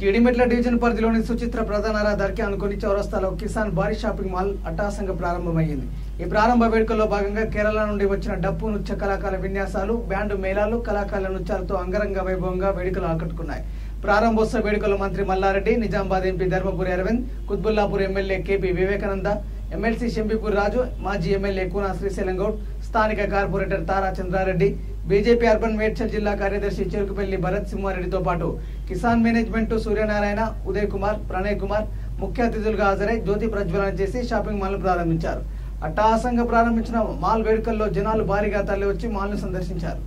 Jeedimetla division పరిధిలోని సుచిత్ర ప్రధాన రహదారికి అనుకుని చౌరస్తాలో కిసాన్ భారీ షాపింగ్ మాల్ అట్టహాసంగా ప్రారంభమైంది. ఈ ప్రారంభ వేడుకల్లో భాగంగా కేరళ నుండి వచ్చిన డప్పు నృత్య కళాకారుల విన్యాసాలు, బ్యాండ్ మేళాలు, కళాకారుల నృత్యాలతో అంగరంగ వైభవంగా వేడుకలు ఆకట్టుకున్నాయి. ప్రారంభోత్సవ వేడుకల్లో మంత్రి Mallareddy, Nizamabad MP Dharmapuri Arvind, Quthbullapur MLA KP Vivekananda, MLC Shambipur Raju, మాజీ ఎమ్మెల్యే కూనా శ్రీశైలం గౌడ్, స్థానిక corporator Tara Chandrareddy, BJP urban Medchal జిల్లా కార్యదర్శి చెరుకుపల్లి భరత్ సింహారెడ్డితో పాటు కిసాన్ మేనేజ్మెంట్ సూర్యనారాయణ, ఉదయ్ కుమార్, ప్రణయ్ కుమార్ ముఖ్య అతిథులుగా హాజరై జ్యోతి ప్రజ్వలన చేసి షాపింగ్ మాల్ ప్రారంభించారు. అట్టహాసంగా ప్రారంభించిన మాల్ వేడుకల్లో జనాలు భారీగా తరలివచ్చి మాల్ ను సందర్శించారు.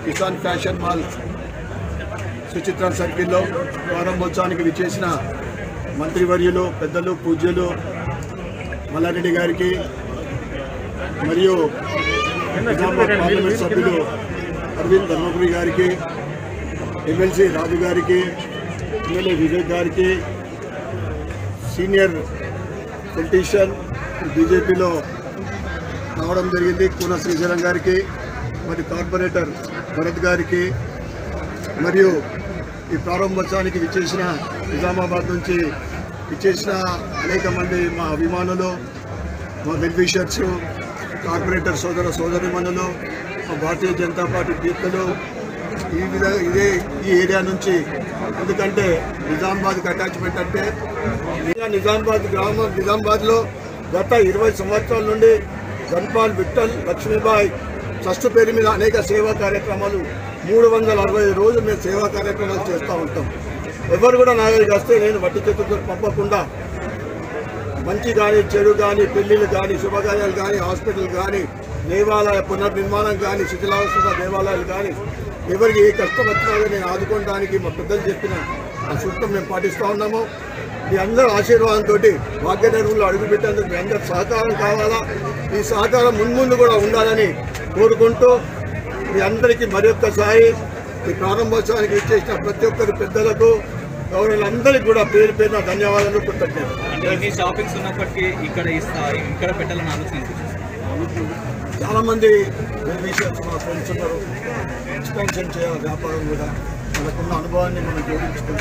కిసాన్ ఫ్యాషన్ మాల్ సుచిత్ర సర్కిల్లో ప్రారంభోత్సవానికి విచ్చేసిన మంత్రివర్యులు, పెద్దలు, పూజ్యులు మల్లారెడ్డి గారికి మరియు నిజామాబాద్ పార్లమెంట్ సభ్యులు అరవింద్ ధర్మపురి గారికి, ఎమ్మెల్సీ రాజు గారికి, ఎమ్మెల్యే వివేక్ గారికి, సీనియర్ పొలిటీషియన్ బీజేపీలో రావడం జరిగింది కూనా శ్రీశైలం గారికి, మరి కార్పొరేటర్ భరత్ గారికి, మరియు ఈ ప్రారంభోత్సవానికి విచ్చేసిన నిజామాబాద్ నుంచి విచ్చేసిన అనేక మంది మా అభిమానులు, మా వెల్విషర్స్, కార్పొరేటర్ సోదర సోదరిమణులు, మా భారతీయ జనతా పార్టీ పీపులు ఈ ఏరియా నుంచి, ఎందుకంటే నిజామాబాద్కి అటాచ్మెంట్ అంటే నిజామాబాద్ గ్రామం, నిజామాబాద్లో గత 20 సంవత్సరాల నుండి ధన్పాల్ విఠల్ లక్ష్మీబాయి ట్రస్ట్ పేరు మీద అనేక సేవా కార్యక్రమాలు 365 రోజులు మేము సేవా కార్యక్రమాలు చేస్తూ ఉంటాం. ఎవరు కూడా నా దగ్గరికి వస్తే నేను వట్టి చేతులతో పంపకుండా మంచి కానీ, చెడు కానీ, పెళ్లిళ్ళు కానీ, శుభకార్యాలు కానీ, హాస్పిటల్ కానీ, దేవాలయ పునర్నిర్మాణం కానీ, శిథిలావస్థ దేవాలయాలు కానీ, ఎవరికి ఏ కష్టం వచ్చినా నేను ఆదుకోవడానికి మా పెద్దలు చెప్పిన ఆ సూత్రం మేము పాటిస్తూ ఉన్నాము. మీ అందరూ ఆశీర్వాదంతో భాగ్యనగరంలో అడుగుపెట్టేందుకు మీ అందరూ సహకారం కావాలా, ఈ సహకారం మున్ముందు కూడా ఉండాలని కోరుకుంటూ మీ అందరికీ మరొక్కసారి ఈ ప్రారంభోత్సవానికి ఇచ్చేసిన ప్రతి ఒక్కరి పెద్దలకు, గౌరవులందరికీ కూడా పేరు పేరున ధన్యవాదాలు, కృతజ్ఞతలు. షాపింగ్స్ ఉన్నప్పటికీ ఇక్కడ పెట్టాలని ఆలోచించారు. చాలామంది విషయాలు మా ఫ్రెండ్స్ ఉన్నారు, ఎక్స్పాన్షన్ చేయాలి వ్యాపారం కూడా, మనకున్న అనుభవాన్ని మనం జోడించుకుంటాం.